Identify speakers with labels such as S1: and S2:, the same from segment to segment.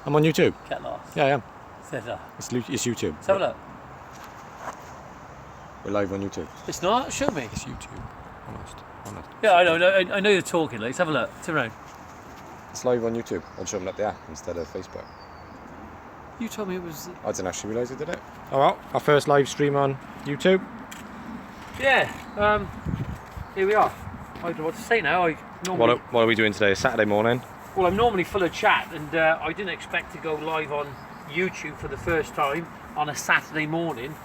S1: I'm on YouTube.
S2: Get lost.
S1: Yeah, I am.
S2: It's
S1: It's YouTube.
S2: Let's have a look.
S1: We're live on YouTube.
S2: It's not? Show me.
S1: It's YouTube. Honest.
S2: Yeah, I know you're talking. Let's have a look. Turn around.
S1: It's live on YouTube. I just opened up the app instead of Facebook.
S2: You told me it was...
S1: I didn't actually realise it did it. Oh well, our first live stream on YouTube.
S2: Yeah, here we are. I don't know what to say now.
S1: What are we doing today? Saturday morning.
S2: Well, I'm normally full of chat, and I didn't expect to go live on YouTube for the first time on a Saturday morning,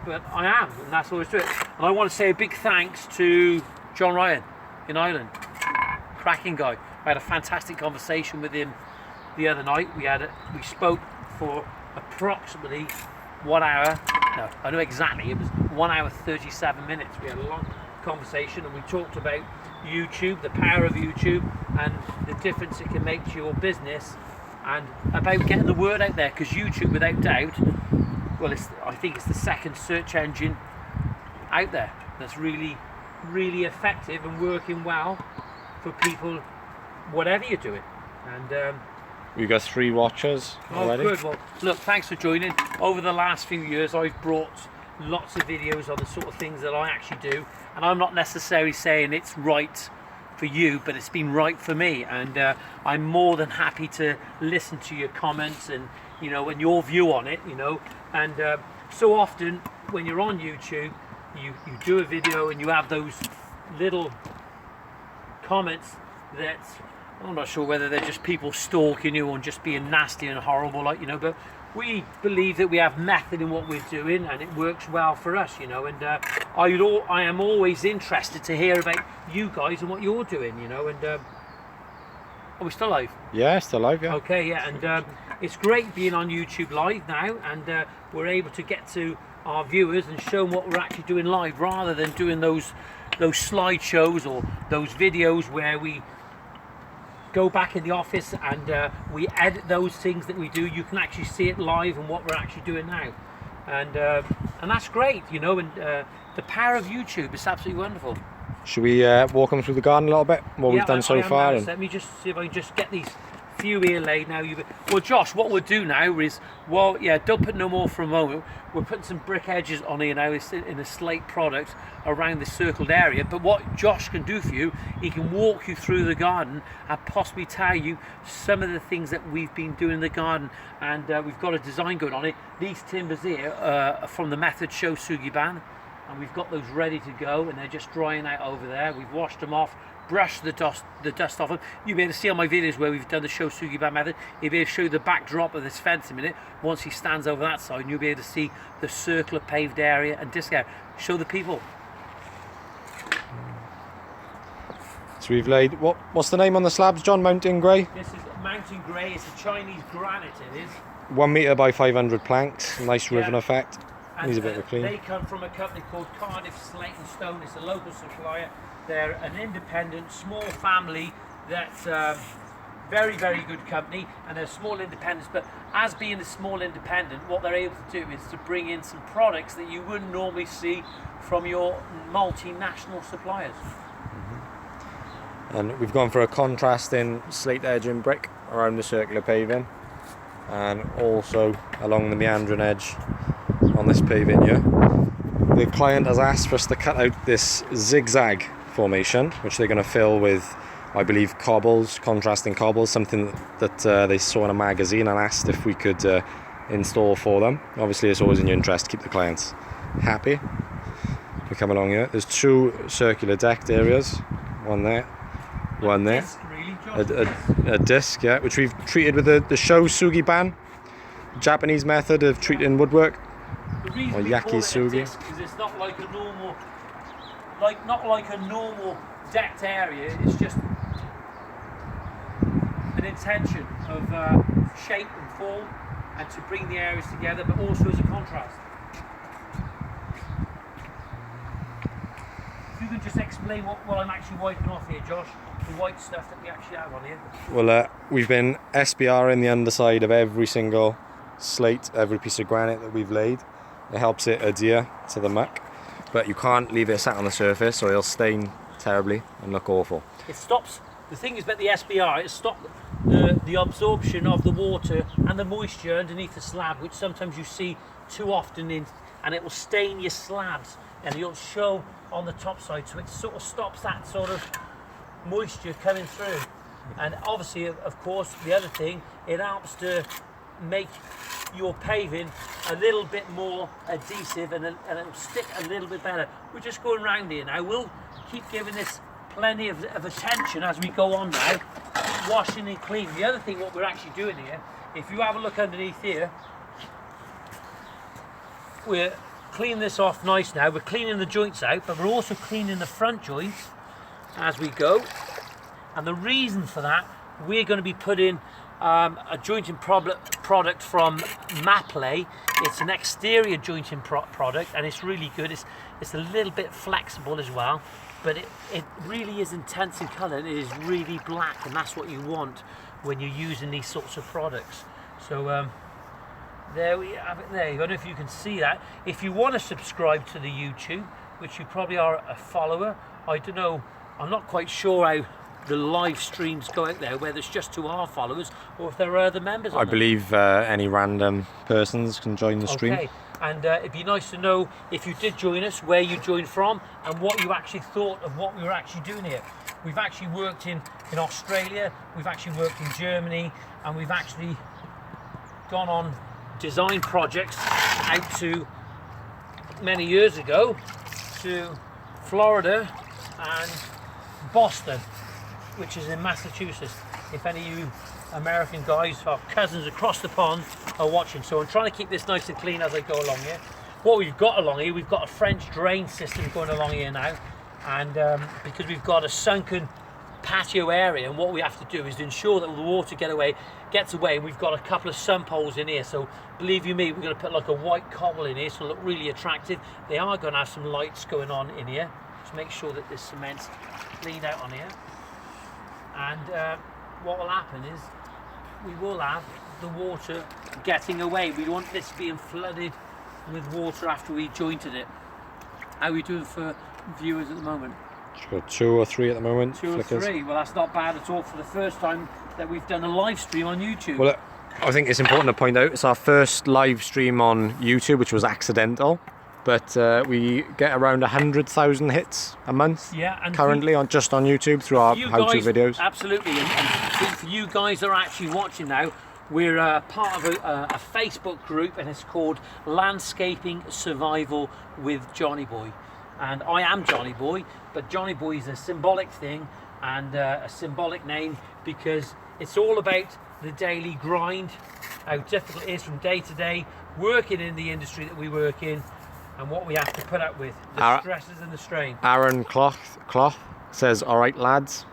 S2: but I am, and that's all there is to it. And I want to say a big thanks to John Ryan in Ireland. Cracking guy. I had a fantastic conversation with him the other night. We spoke for approximately 1 hour. No, I know exactly. It was 1 hour 37 minutes. We had a long conversation, and we talked about YouTube, the power of YouTube, and the difference it can make to your business, and about getting the word out there. Because YouTube, without doubt, well, I think it's the second search engine out there that's really, really effective and working well for people, whatever you're doing. And
S1: we've got 3 watchers already.
S2: Oh, good. Well, look, thanks for joining. Over the last few years, I've brought lots of videos on the sort of things that I actually do, and I'm not necessarily saying it's right for you, but it's been right for me, and I'm more than happy to listen to your comments and and your view on it, and so often when you're on YouTube, you do a video and you have those little comments that I'm not sure whether they're just people stalking you or just being nasty and horrible, but we believe that we have method in what we're doing, and it works well for us, and I am always interested to hear about you guys and what you're doing, and are we still live?
S1: Yeah, still live, yeah.
S2: Okay, yeah, and it's great being on YouTube live now, and we're able to get to our viewers and show them what we're actually doing live, rather than doing those slideshows or those videos where we go back in the office and we edit those things that we do. You can actually see it live and what we're actually doing now, and that's great, and the power of YouTube is absolutely wonderful.
S1: Should we walk them through the garden a little bit? What we've done so far?
S2: Let me just see if I can just get these few here laid now. Well, Josh, what we'll do now is, don't put no more for a moment. We're putting some brick edges on here now in a slate product around the circled area. But what Josh can do for you, he can walk you through the garden and possibly tell you some of the things that we've been doing in the garden. And we've got a design going on it. These timbers here are from the method Shou Sugi Ban, and we've got those ready to go, and they're just drying out over there. We've washed them off, brushed the dust off them. You'll be able to see on my videos where we've done the Shou Sugi Ban method. You'll be able to show you the backdrop of this fence in a minute. Once he stands over that side, and you'll be able to see the circular paved area and disc area. Show the people.
S1: So we've laid, what's the name on the slabs, John? Mountain Grey?
S2: This is Mountain Grey. It's a Chinese granite, it is.
S1: 1 metre by 500 planks, nice ribbon effect. Needs a bit of a clean.
S2: They come from a company called Cardiff Slate and Stone. It's a local supplier. They're an independent, small family that's very, very good company, and they're small independents. But as being a small independent, what they're able to do is to bring in some products that you wouldn't normally see from your multinational suppliers.
S1: And we've gone for a contrasting slate edging brick around the circular paving, and also along the meandering edge on this paving here. The client has asked for us to cut out this zigzag formation, which they're going to fill with, I believe, cobbles, contrasting cobbles, something that they saw in a magazine and asked if we could install for them. Obviously, it's always in your interest to keep the clients happy. We come along here. There's 2 circular decked areas, one there, one there. A disc, yeah, which we've treated with the Shou Sugi Ban, Japanese method of treating woodwork.
S2: The reason
S1: or
S2: we call it a
S1: yakisogi.
S2: disc is it's not like a normal, decked area. It's just an intention of shape and form, and to bring the areas together, but also as a contrast. If you could just explain what I'm actually wiping off here, Josh, the white stuff that we actually have on here.
S1: Well, we've been SBR in the underside of every single slate, every piece of granite that we've laid. It helps it adhere to the muck, but you can't leave it sat on the surface or it'll stain terribly and look awful.
S2: It stops. The thing is about the SBR, it stops the absorption of the water and the moisture underneath the slab, which sometimes you see too often and it will stain your slabs and it'll show on the top side, so it sort of stops that sort of moisture coming through. And obviously, of course, the other thing, it helps to make your paving a little bit more adhesive and it'll stick a little bit better. We're just going round here now. We'll keep giving this plenty of attention as we go on now, washing and cleaning. The other thing, what we're actually doing here, if you have a look underneath here, we're cleaning this off nice now. We're cleaning the joints out, but we're also cleaning the front joints as we go. And the reason for that, we're going to be putting a jointing product from Maplay. It's an exterior jointing product, and it's really good. It's a little bit flexible as well, but it really is intense in colour. It is really black, and that's what you want when you're using these sorts of products. So there we have it there. I don't know if you can see that. If you want to subscribe to the YouTube, which you probably are a follower, I don't know, I'm not quite sure how the live streams go out there, whether it's just to our followers or if there are other members.
S1: I believe any random persons can join the stream.
S2: Okay, and it'd be nice to know if you did join us, where you joined from, and what you actually thought of what we were actually doing here. We've actually worked in Australia, we've actually worked in Germany, and we've actually gone on design projects out to many years ago to Florida and Boston, which is in Massachusetts. If any of you American guys or cousins across the pond are watching. So I'm trying to keep this nice and clean as I go along here. What we've got along here, we've got a French drain system going along here now, and because we've got a sunken patio area, and what we have to do is to ensure that the water gets away. We've got a couple of sump holes in here, so believe you me, we're going to put like a white cobble in here so it'll look really attractive. They are going to have some lights going on in here. Just make sure that this cement's cleaned out on here. And what will happen is we will have the water getting away. We want this being flooded with water after we jointed it. How are we doing for viewers at the moment?
S1: Got 2 or 3 at the moment.
S2: 2 or 3. Well, that's not bad at all for the first time that we've done a live stream on YouTube.
S1: Well, I think it's important to point out it's our first live stream on YouTube, which was accidental. But we get around 100,000 hits a month currently just on YouTube through our how-to videos.
S2: Absolutely, and for you guys that are actually watching now, we're part of a Facebook group, and it's called Landscaping Survival with Johnyboy. And I am Johnyboy, but Johnyboy is a symbolic thing and a symbolic name because it's all about the daily grind, how difficult it is from day to day, working in the industry that we work in, and what we have to put up with, the stresses and the strain.
S1: Aaron Cloth says, "All right, lads."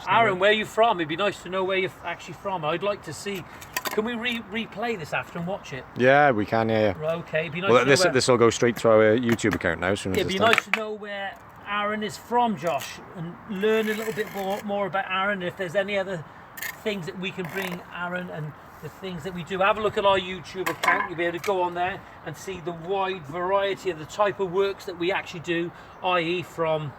S2: Aaron, where are you from? It'd be nice to know where you're actually from. I'd like to see. Can we replay this after and watch it?
S1: Yeah, we can. Yeah.
S2: Right, okay. It'd be nice to know
S1: this will go straight to our YouTube account now.
S2: It'd be nice to know where Aaron is from, Josh, and learn a little bit more about Aaron. If there's any other things that we can bring Aaron and the things that we do, have a look at our YouTube account. You'll be able to go on there and see the wide variety of the type of works that we actually do, i.e. from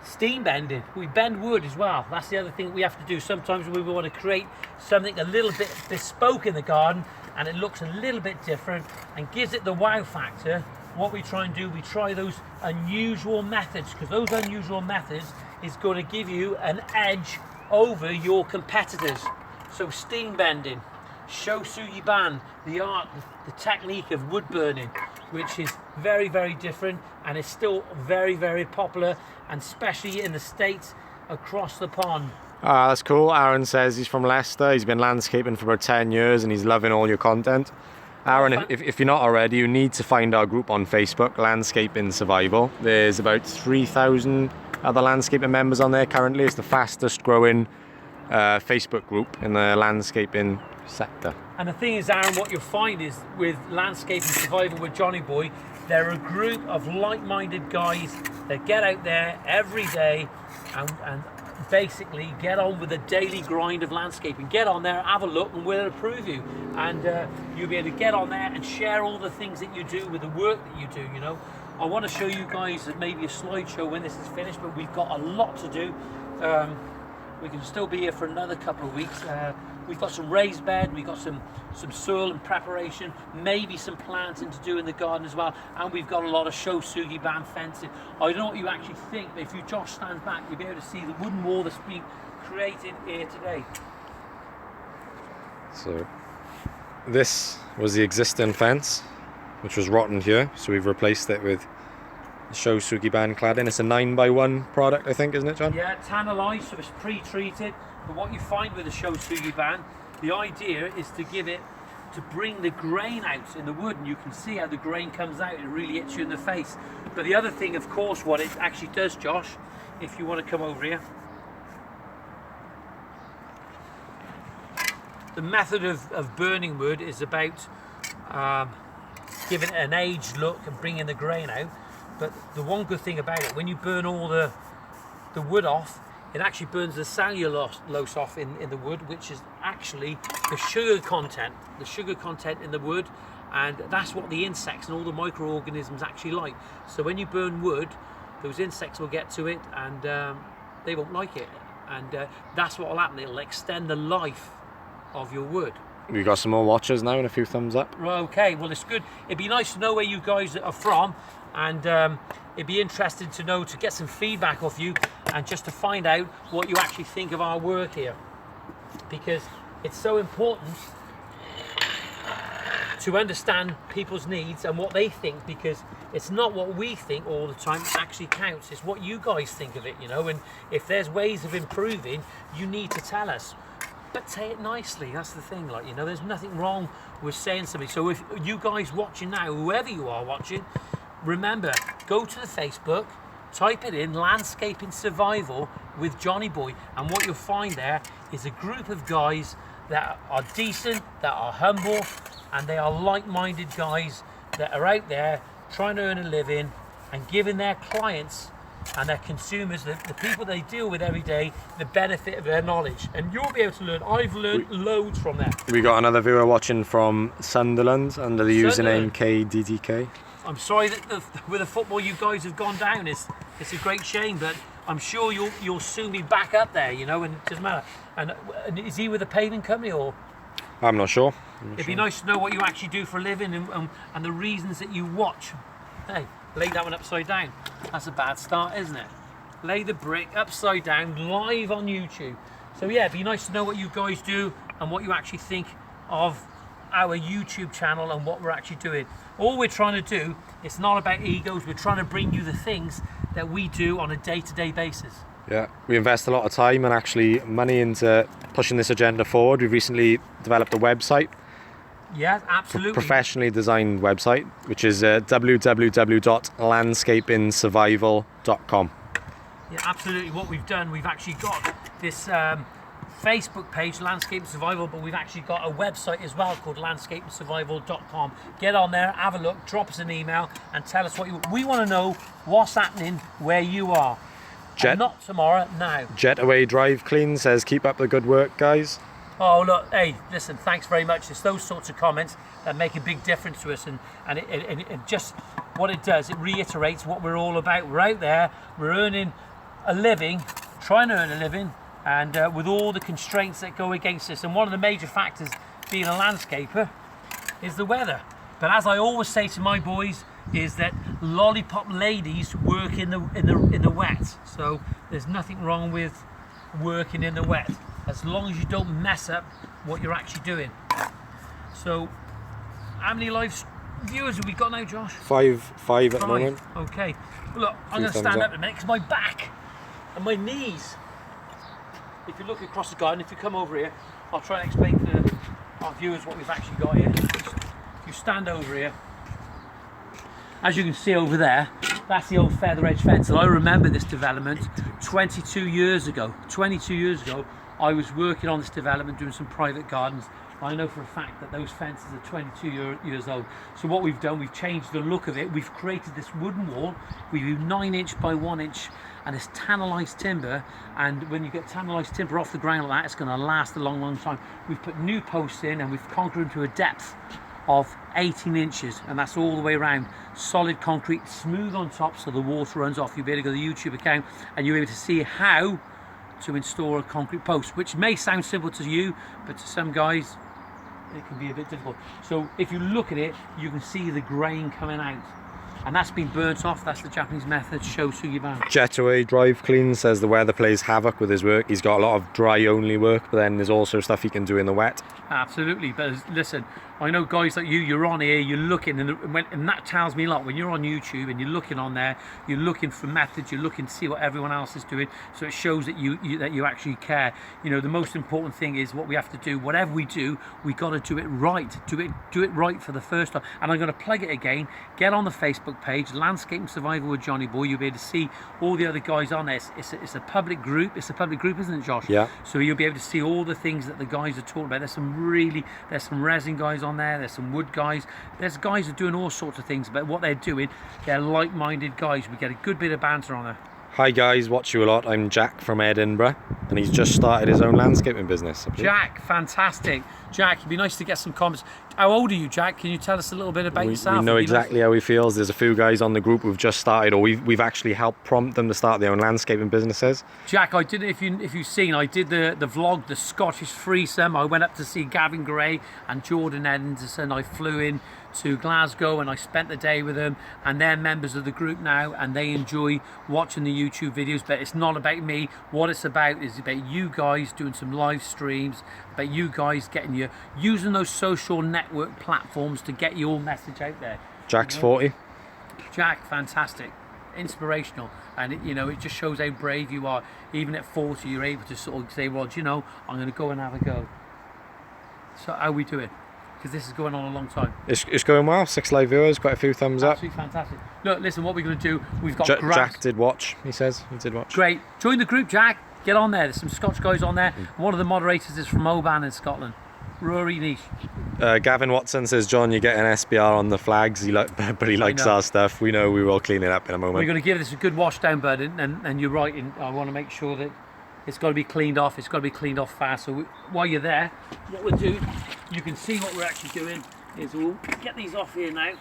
S2: steam bending. We bend wood as well. That's the other thing we have to do. Sometimes we want to create something a little bit bespoke in the garden and it looks a little bit different and gives it the wow factor. What we try and do, we try those unusual methods, because those unusual methods is going to give you an edge over your competitors. So steam bending, Shou Sugi Ban, the art, the technique of wood burning, which is very, very different and is still very, very popular, and especially in the States across the pond.
S1: That's cool. Aaron says he's from Leicester. He's been landscaping for about 10 years and he's loving all your content. Aaron, if you're not already, you need to find our group on Facebook, Landscaping Survival. There's about 3,000 other landscaping members on there currently. It's the fastest growing Facebook group in the landscaping sector.
S2: And the thing is, Aaron, what you'll find is with Landscaping Survival with Johnyboy, they're a group of like-minded guys that get out there every day and basically get on with the daily grind of landscaping. Get on there, have a look, and we'll approve you. And you'll be able to get on there and share all the things that you do with the work that you do, you know. I want to show you guys maybe a slideshow when this is finished, but we've got a lot to do. we can still be here for another couple of weeks. We've got some raised bed, we've got some soil and preparation, maybe some planting to do in the garden as well, and we've got a lot of Shou Sugi Ban fencing. I don't know what you actually think, but if you Josh stands back, you'll be able to see the wooden wall that's been created here today.
S1: So this was the existing fence, which was rotten here, so we've replaced it with Shou Sugi Ban cladding. It's a 9x1 product, I think, isn't it, John?
S2: Yeah, tannalized, so it's pre-treated. But what you find with the Shou Sugi Ban, the idea is to give it, to bring the grain out in the wood, and you can see how the grain comes out. It really hits you in the face. But the other thing, of course, what it actually does, Josh, if you want to come over here, the method of burning wood is about giving it an aged look and bringing the grain out. But the one good thing about it, when you burn all the wood off, it actually burns the cellulose off in the wood, which is actually the sugar content in the wood, and that's what the insects and all the microorganisms actually like. So when you burn wood, those insects will get to it, and they won't like it, and that's what will happen. It'll extend the life of your wood.
S1: We've got some more watchers now and a few thumbs up.
S2: Right, okay, well, it's good. It'd be nice to know where you guys are from, and it'd be interesting to know, to get some feedback off you, and just to find out what you actually think of our work here, because it's so important to understand people's needs and what they think, because it's not what we think all the time that actually counts. It's what you guys think of it, you know. And if there's ways of improving, you need to tell us, but say it nicely. That's the thing, like, you know, there's nothing wrong with saying something. So if you guys watching now, whoever you are watching, remember, go to the Facebook, type it in, Landscaping Survival with Johnyboy, and what you'll find there is a group of guys that are decent, that are humble, and they are like-minded guys that are out there trying to earn a living and giving their clients and their consumers, the people they deal with every day, the benefit of their knowledge. And you'll be able to learn. I've learned loads from them.
S1: We got another viewer watching from Sunderland under the username KDDK.
S2: I'm sorry that with the football you guys have gone down. It's a great shame, but I'm sure you'll soon be back up there, you know, and it doesn't matter. And is he with a paving company, or?
S1: I'm not sure.
S2: It'd be nice to know what you actually do for a living, and the reasons that you watch. Hey, lay that one upside down. That's a bad start, isn't it? Lay the brick upside down, live on YouTube. So yeah, it'd be nice to know what you guys do and what you actually think of our YouTube channel and what we're actually doing. All we're trying to do, it's not about egos, we're trying to bring you the things that we do on a day-to-day basis.
S1: Yeah, we invest a lot of time and actually money into pushing this agenda forward. We've recently developed a website.
S2: Yeah, absolutely.
S1: Professionally designed website, which is www.landscapingsurvival.com.
S2: Yeah, absolutely. What we've done, we've actually got this Facebook page, Landscape Survival, but we've actually got a website as well called landscapesurvival.com. Get on there, have a look, drop us an email, and tell us what we want to know what's happening where you are. And not tomorrow, now.
S1: Jetaway Drive Clean says, keep up the good work, guys.
S2: Oh, look, hey, listen, thanks very much. It's those sorts of comments that make a big difference to us, and it just, what it does, it reiterates what we're all about. We're out there, we're earning a living, trying to earn a living, and with all the constraints that go against us. And one of the major factors being a landscaper is the weather. But as I always say to my boys, is that lollipop ladies work in the wet. So there's nothing wrong with working in the wet, as long as you don't mess up what you're actually doing. So, how many live viewers have we got now, Josh?
S1: Five at the moment.
S2: Okay. Well, look, I'm going to stand up a minute because my back and my knees. If you look across the garden, if you come over here, I'll try and explain to our viewers what we've actually got here. If you stand over here, as you can see over there, that's the old feather edge fence. And I remember this development 22 years ago. 22 years ago, I was working on this development, doing some private gardens. I know for a fact that those fences are 22 years old. So what we've done, we've changed the look of it. We've created this wooden wall. We've used 9 inch by 1 inch, and it's tannalized timber. And when you get tannalized timber off the ground like that, it's going to last a long, long time. We've put new posts in, and we've concreted to a depth of 18 inches, and that's all the way around. Solid concrete, smooth on top, so the water runs off. You'll be able to go to the YouTube account, and you'll be able to see how to install a concrete post, which may sound simple to you, but to some guys it can be a bit difficult. So if you look at it, you can see the grain coming out, and that's been burnt off. That's the Japanese method, Shou Sugi Ban.
S1: Jetaway Drive Clean says the weather plays havoc with his work. He's got a lot of dry only work, but then there's also stuff he can do in the wet.
S2: Absolutely, but listen, I know guys like you're on here, you're looking, and that tells me a lot. When you're on YouTube and you're looking on there, you're looking for methods, you're looking to see what everyone else is doing, so it shows that you actually care. You know, the most important thing is what we have to do. Whatever we do, we got to do it right. Do it right for the first time. And I'm going to plug it again. Get on the Facebook page, Landscape and Survival with Johnyboy. You'll be able to see all the other guys on there. It's a public group. It's a public group, isn't it, Josh?
S1: Yeah.
S2: So you'll be able to see all the things that the guys are talking about. There's some resin guys on there. There's some wood guys. There's guys who are doing all sorts of things. But what they're doing, they're like-minded guys. We get a good bit of banter on there.
S1: Hi guys, watch you a lot. I'm Jack from Edinburgh, and he's just started his own landscaping business.
S2: Jack, fantastic. Jack, it'd be nice to get some comments. How old are you, Jack? Can you tell us a little bit about yourself?
S1: We know exactly how he feels. There's a few guys on the group who've just started, or we've actually helped prompt them to start their own landscaping businesses.
S2: Jack, I did, if you've seen, I did the vlog, the Scottish threesome. I went up to see Gavin Gray and Jordan Edinson. I flew in to Glasgow and I spent the day with them, and they're members of the group now, and they enjoy watching the YouTube videos. But it's not about me. What it's about is about you guys doing some live streams, about you guys using those social network platforms to get your message out there.
S1: Jack's 40.
S2: Jack, fantastic, inspirational, and it just shows how brave you are. Even at 40, you're able to sort of say, well, I'm going to go and have a go. So how we do it? Because this is going on a long time.
S1: It's going well. 6 live viewers, quite a few thumbs up.
S2: Absolutely fantastic. Look, listen, what we're going to do, we've got
S1: Jack did watch, he says. He did watch.
S2: Great. Join the group, Jack. Get on there. There's some Scotch guys on there. One of the moderators is from Oban in Scotland. Rory Niche.
S1: Gavin Watson says, John, you get an SBR on the flags, but he likes our stuff. We know we will clean it up in a moment.
S2: We're going to give this a good wash down, bud, and you're right. I want to make sure that it's got to be cleaned off. It's got to be cleaned off fast. So while you're there, what we'll do, you can see what we're actually doing is we'll get these off here now.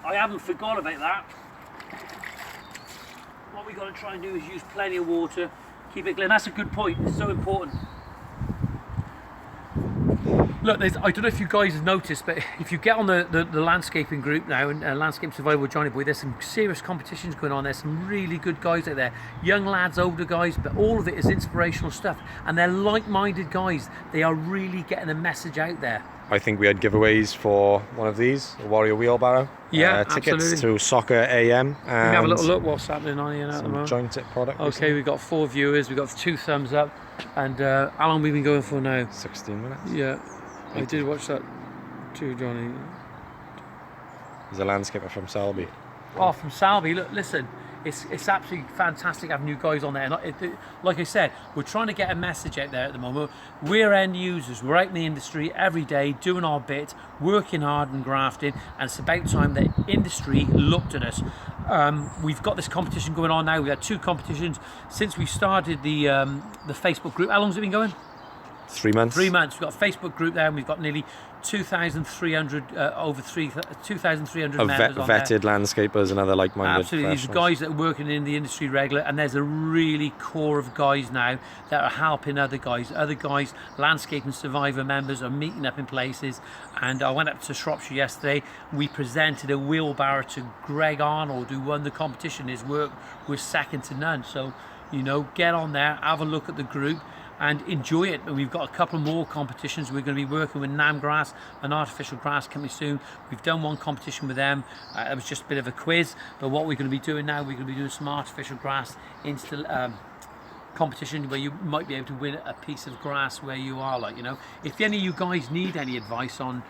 S2: I haven't forgot about that. What we've got to try and do is use plenty of water, keep it clean. That's a good point. It's so important. Look, I don't know if you guys have noticed, but if you get on the landscaping group now, and Landscape Survival with Johnyboy, there's some serious competitions going on. There's some really good guys out there. Young lads, older guys, but all of it is inspirational stuff. And they're like-minded guys. They are really getting a message out there.
S1: I think we had giveaways for one of these, a Warrior Wheelbarrow.
S2: Yeah,
S1: tickets
S2: absolutely.
S1: to Soccer AM. And
S2: let me have a little look what's happening on here now at the moment.
S1: Joint Tip product.
S2: Okay,
S1: recently.
S2: we've got 4 viewers, we've got 2 thumbs up. And how long have we been going for now?
S1: 16 minutes.
S2: Yeah, I did watch that too, Johnny.
S1: He's a landscaper from Selby.
S2: Oh, from Selby. Look, listen, it's absolutely fantastic having you guys on there. And like I said, we're trying to get a message out there at the moment. We're end users. We're out in the industry every day doing our bit, working hard and grafting, and it's about time that industry looked at us. We've got this competition going on now. We've had 2 competitions since we started the Facebook group. How long has it been going?
S1: 3 months.
S2: 3 months. We've got a Facebook group there, and we've got nearly 2,300 2,300 members on
S1: vetted
S2: there.
S1: landscapers and other like-minded
S2: Absolutely, these are guys that are working in the industry regular, and there's a really core of guys now that are helping other guys. Other guys, Landscape and Survivor members, are meeting up in places. And I went up to Shropshire yesterday. We presented a wheelbarrow to Greg Arnold, who won the competition. His work was second to none. So, get on there, have a look at the group, and enjoy it. And we've got a couple more competitions. We're going to be working with Nam Grass, an artificial grass company soon. We've done one competition with them. It was just a bit of a quiz. But what we're going to be doing now, we're going to be doing some artificial grass competition where you might be able to win a piece of grass where you are. If any of you guys need any advice on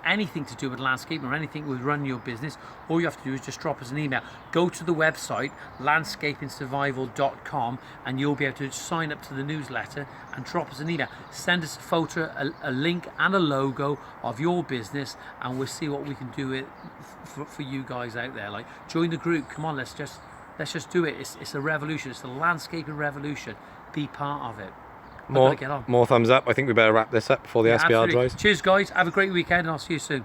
S2: anything to do with landscaping or anything with running your business, all you have to do is just drop us an email. Go to the website landscapingsurvival.com, and you'll be able to sign up to the newsletter and drop us an email. Send us a photo, a link and a logo of your business, and we'll see what we can do it for you guys out there. Join the group. Come on, let's just do it. It's a revolution. It's a landscaping revolution. Be part of it.
S1: More thumbs up. I think we better wrap this up before the SBR
S2: absolutely.
S1: dries.
S2: Cheers, guys. Have a great weekend, and I'll see you soon.